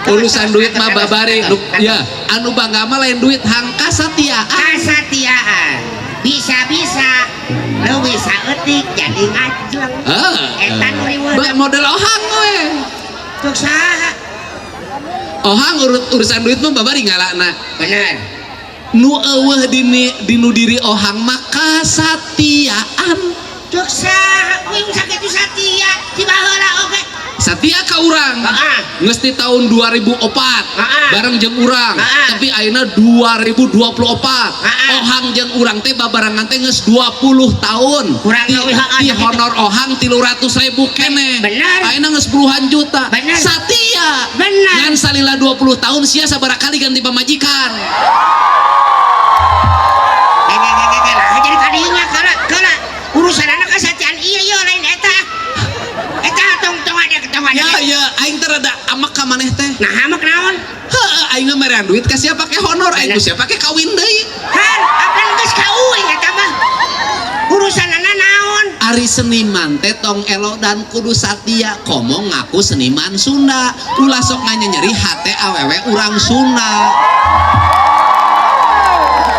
urusan duit mah babari ya anu bangga mah lain duit hang kasatiaan bisa lu bisa etik jadi ngajeng eta nu riweuh model ohang we tuk saha ohang urusan duit mah babari ngalana bener nu eueuh dinu diri ohang mah kasatiaan tuk saha kuing sakitu satia ti baheula oge Satia ka urang geus ti tahun 2004 bareng jeung urang tapi ayeuna 2024 ohang jeung urang teh babarengan teh geus 20 tahun ti honor ohang 300.000 keneh ayeuna geus puluhan juta Satia ngan salila 20 tahun sia sabaraha kali ganti pamajikan jadi kadieu nya kala urusanana kasatian ieu yo lain eta tong ada ketong ada ya aing teh rada amak ka maneh teh nah amak naon heuh aing mah merean duit ka sia pake honor aing ku sia pake kawin deui kan apan geus kawin eta mah urusanana naon ari seniman teh tong elo dan kudu satia komo ngaku seniman Sunda ulah sok nyeri hate awewe urang Sunda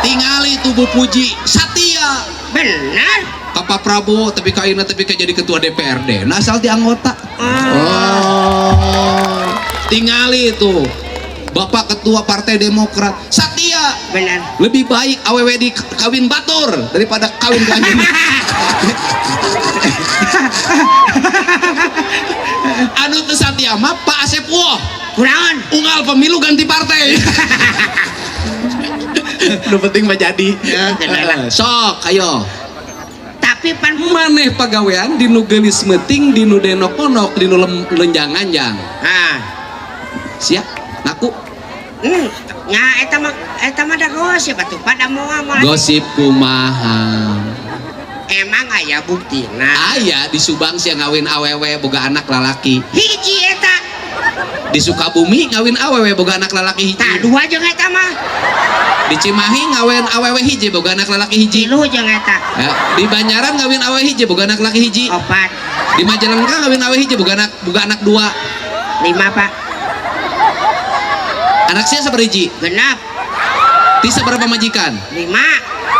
tingali tubuh puji satia benar Papa Prabowo tapi kaina tapi jadi ketua DPRD nah asal di anggota tingali itu Bapak Ketua Partai Demokrat Satia benar lebih baik awewe di kawin batur daripada kawin ganjil anu teu Satia mah Pak Asep Woh kunaon unggal pemilu ganti partai nu penting mah jadi sok ayo tapi pan maneh pagawean dinu geulis meuting dinu denok-onok dinu lenjang-anjang sia naku nya eta mah da gosip atuh pada moal gosip kumaha emang aya buktina aya di Subang sia ngawin awewe boga anak lalaki hiji eta di Sukabumi ngawin awewe boga anak lalaki hiji tah dua jeung eta mah di Cimahi ngawin awewe hiji boga anak lalaki hiji tilu jeung eta ya, di Banjaran ngawin awewe hiji boga anak laki hiji opat di Majalengka ngawin awewe hiji boga anak dua 5 pak anak sia sabariji genap ti sabarapa majikan 5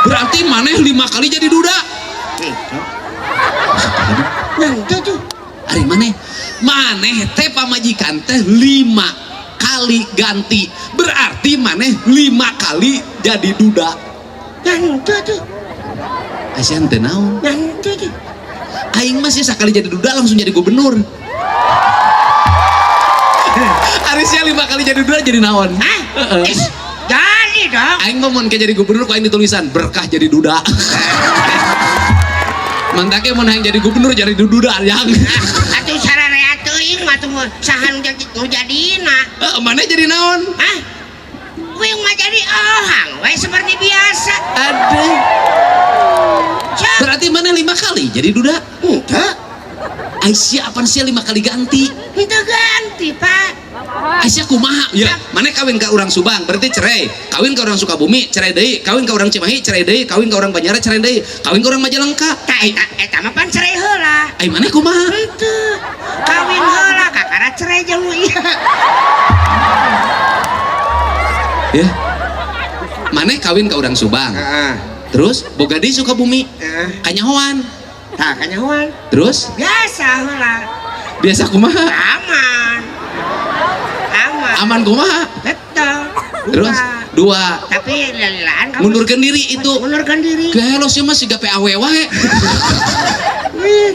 berarti maneh 5 kali jadi duda nanti tuh ari maneh teh pamajikan teh 5 kali ganti berarti maneh 5 kali jadi duda nanti tuh asian teh naon nanti tuh aing mah sih sakali jadi duda langsung jadi gubernur Arisnya 5 kali jadi duda jadi naon jadi dong aing mah mun jadi gubernur ku aing ditulisan berkah jadi duda mantake mun hayang jadi gubernur jadi duda yang atuh sararea teuing mah tuh sahan nu jadina mana jadi naon kuing mah jadi ohang we seperti biasa aduh berarti mana 5 kali jadi duda henteu Aisyah apaan sih 5 kali ganti henteu ganti pak Aisyah kumaha ya mana kawin ka urang Subang berarti cerai kawin ka urang Sukabumi cerai deui kawin ka urang Cimahi cerai deui kawin ka urang Banjaran cerai deui kawin ka urang Majalengka tah eta mah pan cerai heula ai mana kumaha henteu kawin heula kakara cerai jeung nu ieu ya mana kawin ka urang Subang terus boga di Sukabumi kanyahoan tah kanyahoan terus biasa heula biasa kumaha aman kumaha betul terus 2 tapi lalilaan kamu mundurkan diri itu mundurkan diri gelos ya mah siga PAW wae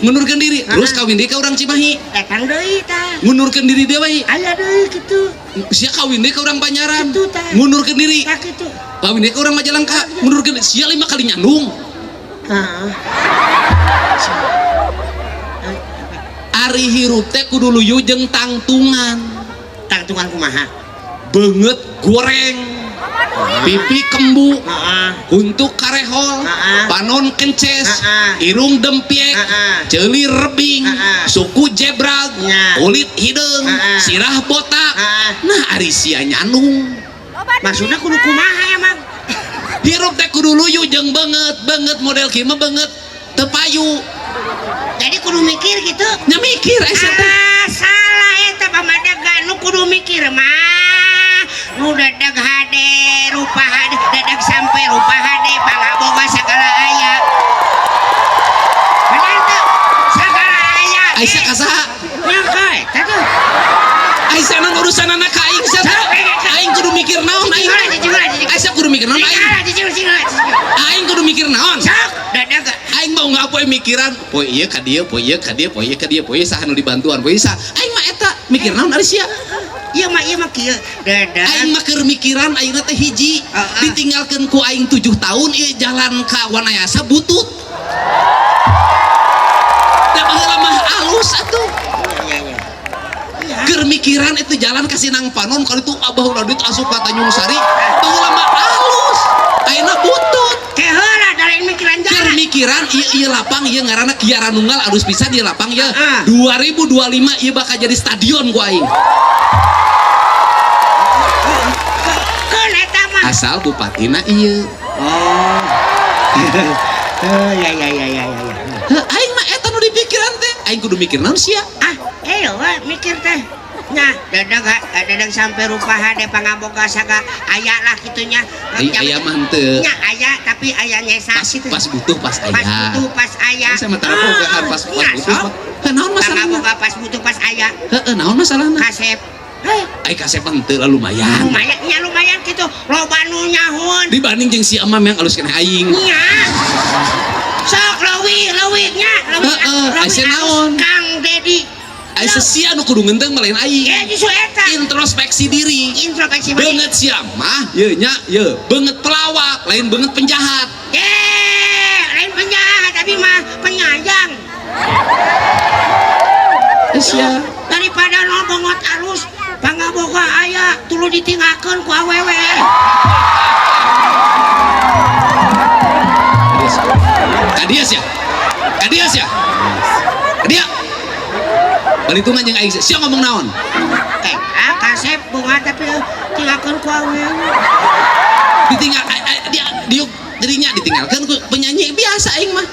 mundurkan diri terus kawin deui ka urang Cimahi datang deui tah mundurkan diri dia wae aya deui kitu sia kawin deui ka urang Banjaran kitu tah mundurkan diri tah kitu kawin deui ka urang Majalengka mundurkan sia 5 kali nyandung ari hirup teh kudu luyu jeung tangtungan kumaha banget goreng pipi kembu untuk karehol panon kences irung dempiek ceuli rebing suku jebrag kulit hideung sirah botak nah ari sia nyandung maksudna kudu kumaha emang hirup teh kudu luyu jeung banget model kieu mah banget teu payu jadi kudu mikir gitu nya mikir aya teh salah eta pamadaga nu kudu mikir mah nu dadag hade rupa hade dadag sampai rupa hade pangaboga sagala aya bener tuh sagala aya Aisyah kasaha nyangka eta tuh Aisyah nang urusan anak aing sia aing kudu mikir naon aing Aisyah kudu mikir naon aing kudu mikir naon dadag aing mau ngapoe mikiran poe ieu ka dieu poe ieu ka dieu poe ieu ka dieu poe saha nu dibantuan poe sa aing mah eta mikir naon ari sia iya mah kieu dadag aing mah keur mikiran aing teh hiji ditinggalkeun ku aing 7 tahun ieu jalan ka Wanayasa butut da baheula mah alus atuh keur mikiran itu jalan ka Sinang Panon kalau itu abah ulah duit asup ka Tanjung Sari baheula mah alus ayeuna butut teh heula da lain mikiran keur jalan mikiran ieu lapang ieu ngaranna Kiara Nunggal alus pisan ieu lapang ieu 2025 ieu bakal jadi stadion ku aing keun eta mah asal bupatina ieu ya aing mah eta nu dipikiran teh aing kudu mikir naon sia mikir teh nah dadag sampai rupa hade pangaboga saga aya lah kitunya aya mah henteu nya aya tapi aya nyesa kitu pas butuh pas aya pas butuh pas aya sama tara bogaan pas butuh naon masalahna pangaboga pas butuh pas aya heeh naon masalahna kasep ai kasep henteu lah lumayan lumayan gitu loba nu nyahun dibanding jeung si Amam yang alus kena aing nya sok leuwihnya Aisyah naon Kang Dedi Aisyah sia nu kudu ngenteng malain aing ya justru eta introspeksi diri introspeksi beungeut sia mah ye nya ye beungeut pelawak lain beungeut penjahat lain penjahat tapi mah penyayang Aisyah daripada nobongot alus pangaboga aya tuluy ditinggalkeun ku awewe kadia sia balitungan jeung aing sia ngomong naon kasep bunga tapi tinggalkeun ku awewe ditinggal dia dirinya ditinggalkeun ku penyanyi biasa aing mah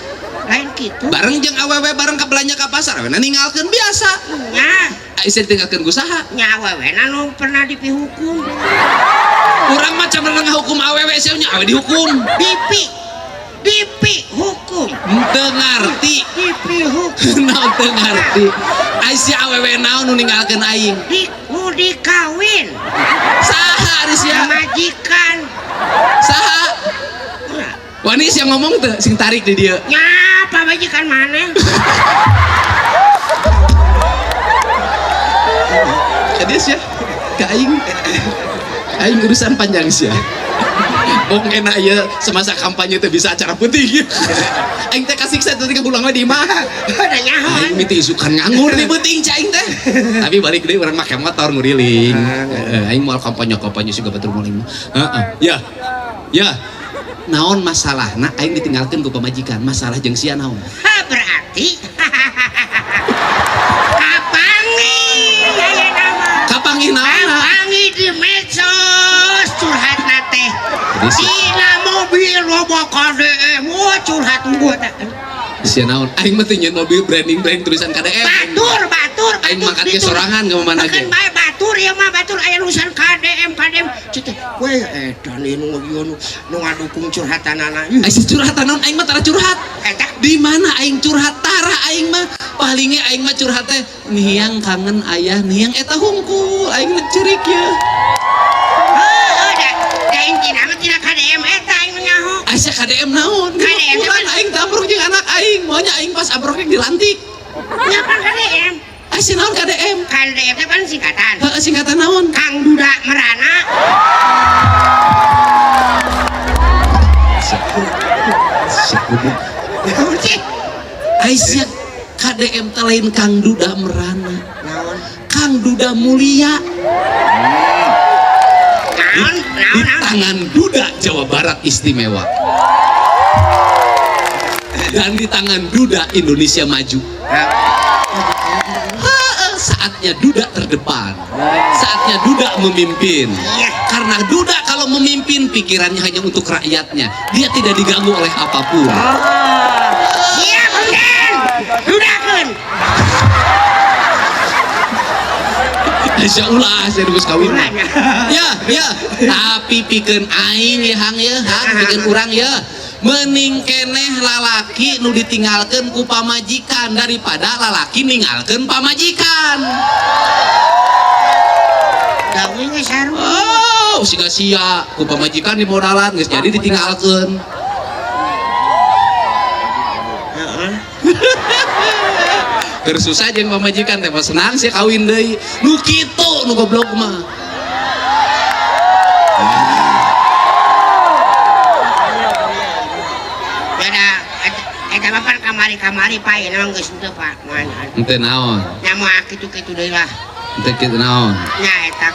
lain gitu bareng jeung awewe bareng ka belanja ka pasar awewe ninggalkeun biasa nya Aisyah ditinggalkeun ku saha nya awewe nu pernah dipihukum urang mah can pernah ngahukum awewe sia nya awewe dihukum dipi hukum teu ngarti dipi hukum naon teu ngarti Aisyah awewe naon nu ninggalkeun aing nu dikawin saha ari sia majikan saha wani sia ngomong teu sing tarik di dieu nya pamajikan maneh kadieu sia ka aing urusan panjang sia bong kena ieu semasa kampanye teh bisa acara penting aing teh kasiksa teh pulang mah di mah ada nyaho aing miti isukan nganggur di penting cai teh tapi balik deui urang make motor nguriling aing moal kampanye siga batur muling ya naon masalahna aing ditinggalkeun ku pamajikan masalah jeung sia naon berarti kapangi di medsos curhat nate dina mobil loba KDM curhat gua tak sia naon aing mah teu nyeun mobil branding tulisan KDM batur aing mangkat ge sorangan ka mana ge makan bae batur aya nulisan KDM cete we edan nu ngadukung curhatanana Aisyah curhatan naon aing mah tara curhat di mana aing curhat tara aing mah palingnya aing mah curhat teh niang kangen ayah niang eta hungkul aing mah ceurik ye da intina mah tina KDM eta aing nyaho Aisyah KDM naon KDM aing tambruk jeung anak aing maunya aing pas abroknya dilantik nyapa KDM Aisyah naon KDM teh kan singkatan heeh singkatan naon Kang Duda Merana Aisyah KDM teh lain Kang Duda Merana Kang Duda Mulia di tangan Duda Jawa Barat Istimewa dan di tangan Duda Indonesia Maju saatnya Duda terdepan saatnya Duda memimpin karena Duda kalau memimpin pikirannya hanya untuk rakyatnya dia tidak diganggu oleh apapun siap Dudakeun Insya Allah saya geus kawin. Ulahnya. Ya, tapi pikeun aing ya Hang ya, Hang pikeun urang ya. Mending keneh lalaki nu ditinggalkeun ku pamajikan daripada lalaki ninggalkeun pamajikan. Gawe ge sarua. Oh, siga sia ku pamajikan di modalan geus jadi ditinggalkeun. Heeh. Keur susah jeung pamajikan teh senang sih kawin deui. Nu kitu nu goblok mah. Beda eta mah pan kamari-kamari pae naon geus teu Pak. Moal. Henteu naon. Nya moal kitu-kitu deui lah. Henteu kitu naon. Nya eta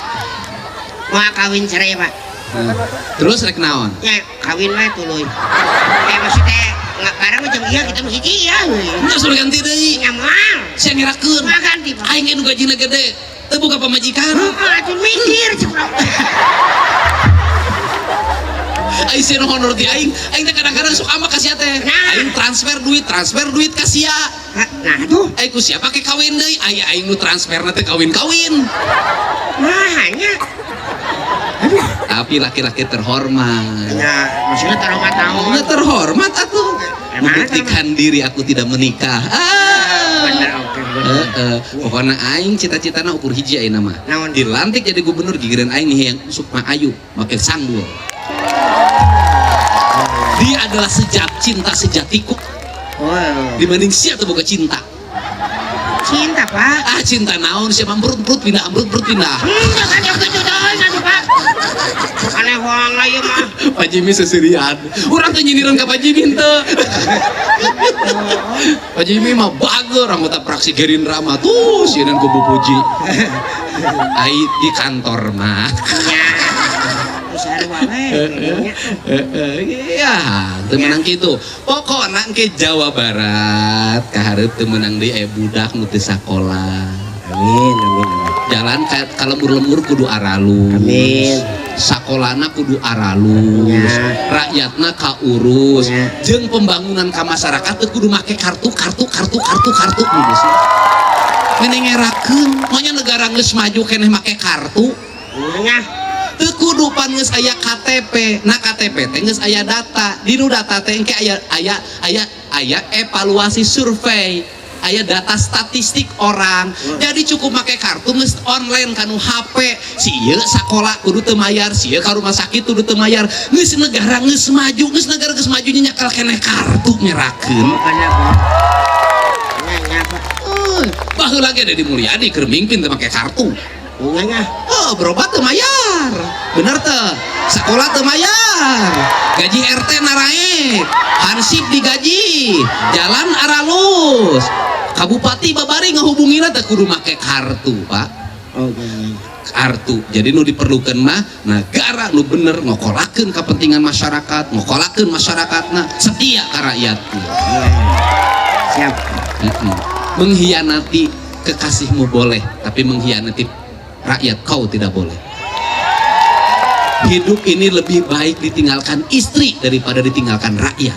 moal kawin cerai Pak. Terus rek naon? Ya kawin mah tuluy. Maksudnya nggak barang jeung ieu kita mesti ieu. Nya suruh ganti deui. Nya moal. Sia ngirakeun. Moal ganti Pak. Aing nu gajina gede. Teu boga pamajikan. Atuh mikir cekrok. Aing sieun honor ti aing teh kadang-kadang sok ama ka sia teh. Aing transfer duit ka sia. Nah tuh. Aing ku sia pake kawin deui. Aya aing nu transferna teh kawin-kawin. Nah hanya. Tapi laki-laki terhormat. Ya maksudnya terhormat naon. Ya terhormat atuh. Membuktikan diri aku tidak menikah. Bener oke. Pokoknya aing cita-citana ukur hiji ayeuna mah. Naon? Dilantik jadi gubernur gigireun aing nih yang Sukma Ayu make sanggul. Dia adalah cinta sejatiku. Wow. Dibanding sia teu boga cinta. Cinta Pak. Cinta naon sia ambrut pindah. Jangan yang gitu dong, atuh Pak. Aneh hoang lah ieu mah. Pak Jimmy sesirian. Urang teh nyindiran ka Pak Jimmy teu. Pak Jimmy mah bager anggota fraksi Gerindra mah tuh sieun ku Bu Puji. Ai di kantor mah. Ya. Sarua we. Iya, teu menang kitu. Pokona engke Jawa Barat kahareup teu menang deui aya budak nu teu sakolah. Amin. Jalan ka lembur-lembur kudu aralus. Amin. Sakolana kudu aralus. Ya. Rakyatna kaurus. Ya. Jeung pembangunan ka masyarakat teu kudu make kartu nu geus. Meneng ngerakeun, monya negara geus maju keneh make kartu. Nya. Teu kudu pan geus aya KTP. Nah KTP teh geus aya data. Dinu data teh engke aya evaluasi survei. Aya data statistik orang. Jadi cukup make kartu geus online kanu HP. Si ieu sakola kudu teu mayar, si ieu ka rumah sakit kudu teu mayar. Geus negara geus maju, nya nyakal keneh kartu nyerakeun. Bener. Nya Pak. Baheula ge Deddy Mulyadi keur mimpin teu make kartu. Nya. Oh, berobat teu mayar. Bener teu? Sekolah teu mayar. Gaji RT naraek. Hansip digaji. Jalan aralus. Kabupati babari ngahubungina teh kudu make kartu, Pak. Oke. Kartu. Jadi nu diperlukeun mah negara nu bener ngokolakeun kepentingan masyarakat, ngokolakeun masyarakatna setia ka rakyatna. Siap. Mengkhianati kekasihmu boleh, tapi mengkhianati rakyat kau tidak boleh. Hidup ini lebih baik ditinggalkan istri daripada ditinggalkan rakyat.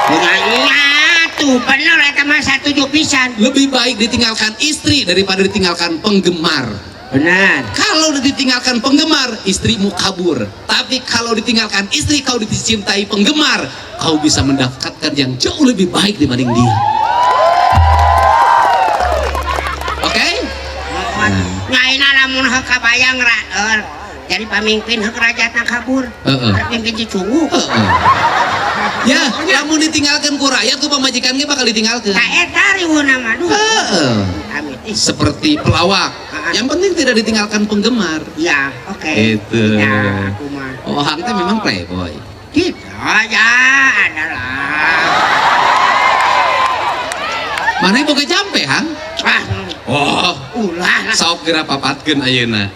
Iya tuh bener eta mah satuju pisan. Lebih baik ditinggalkan istri daripada ditinggalkan penggemar. Benar. Kalau ditinggalkan penggemar, istrimu kabur. Tapi kalau ditinggalkan istri, kau dicintai penggemar, kau bisa mendapatkan yang jauh lebih baik dibanding dia. Oke? Nyaina lamun heuh kabayang jadi pamimpin heuh rakyatna kabur. Pamimpin cicungu. Ya, lamun ditinggalkan ku rakyat ku pamajikan ge bakal ditinggalkan. Ka eta riweuhna mah duh. Amin. Seperti pelawak. Yang penting tidak ditinggalkan penggemar. Ya, oke. Itu. Ya, aku mah. Oh, Hang teh memang playboy. Gitu aja adalah. Mana boga jampe, Hang? Oh, Ulah lah. sok geura papatkeun ayeuna.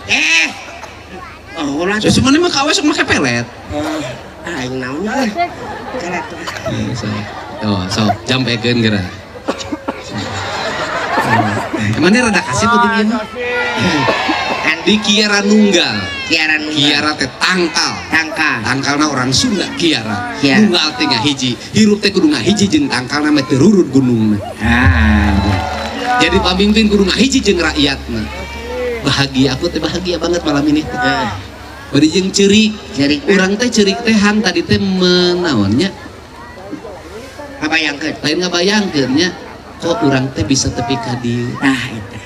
Ulah. Sesuatu mah kawe sok make pelet. Aing naon lah. Karet. Oh, sok jampekeun geura. Emangnya rada kasih putih ieu mah? Di Kiara Nunggal. Kiara teh tangkal. Tangkalna orang Sunda Kiara. Nunggal teh ngahiji. Hirup teh kudu ngahiji jeung tangkalna mah teu rurut gunungna. Jadi pamimpin kudu ngahiji jeung rakyatna. bahagia, aku teh bahagia banget malam ini. Bari jeung ceurik. Urang teh ceurik teh han tadi teh menaonnya. Ngabayangkeun. Lain ngabayangkeun nya. Kok urang teh bisa tepi ka dieu. Nah eta.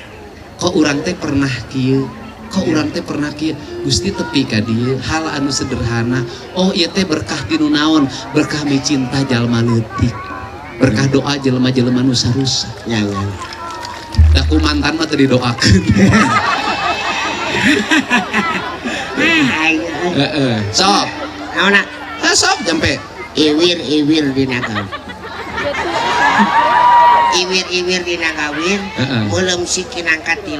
Kok urang teh pernah kieu. Kok urang teh pernah kieu. Gusti tepi ka dieu hal anu sederhana. Oh ieu teh berkah tinu naon? Berkah mi cinta jalma leutik. Berkah doa jelema-jelema nu sarusa. Ya. Da ku mantan mah teu didoakeun. Heeh. Sok. Naonna? Sok jampe. Iwir dina gawin. Iwir dina gawin. Belum sikin angkat 3.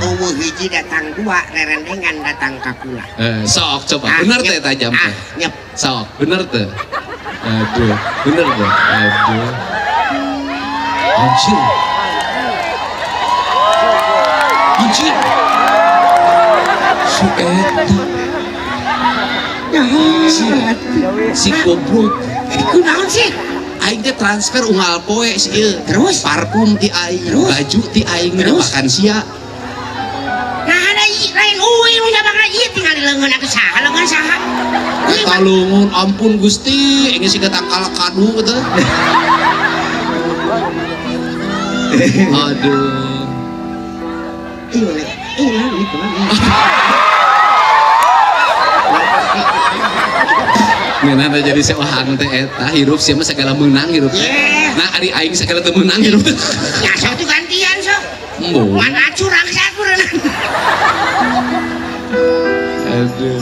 Eueuh hiji datang 2, rerendengan datang ka kula. Sok coba. Bener teh ta jampe. Nyep. Sok, bener teh. Aduh, bener teh. Aduh. Anjir. Si eta. Si goblok. Kunaon sih? Aing teh transfer unggal poe si ieu. Terus? Parfum ti aing, Terus? baju ti aing, Terus? makan sia. Nah ada lain uwi nu nyabakna ieu tinggal di leungeun aku saha leungeun saha. Talungun ampun Gusti, ini sih ketangkal kadu gitu. Aduh. Ngeunana jadi sewahang teh eta hirup sia mah segala meunang hirup teh. Nah ari aing segala teu meunang hirup teh. Ya sok tuh gantian sok. Embo. Man acurang sakureuna. Aduh.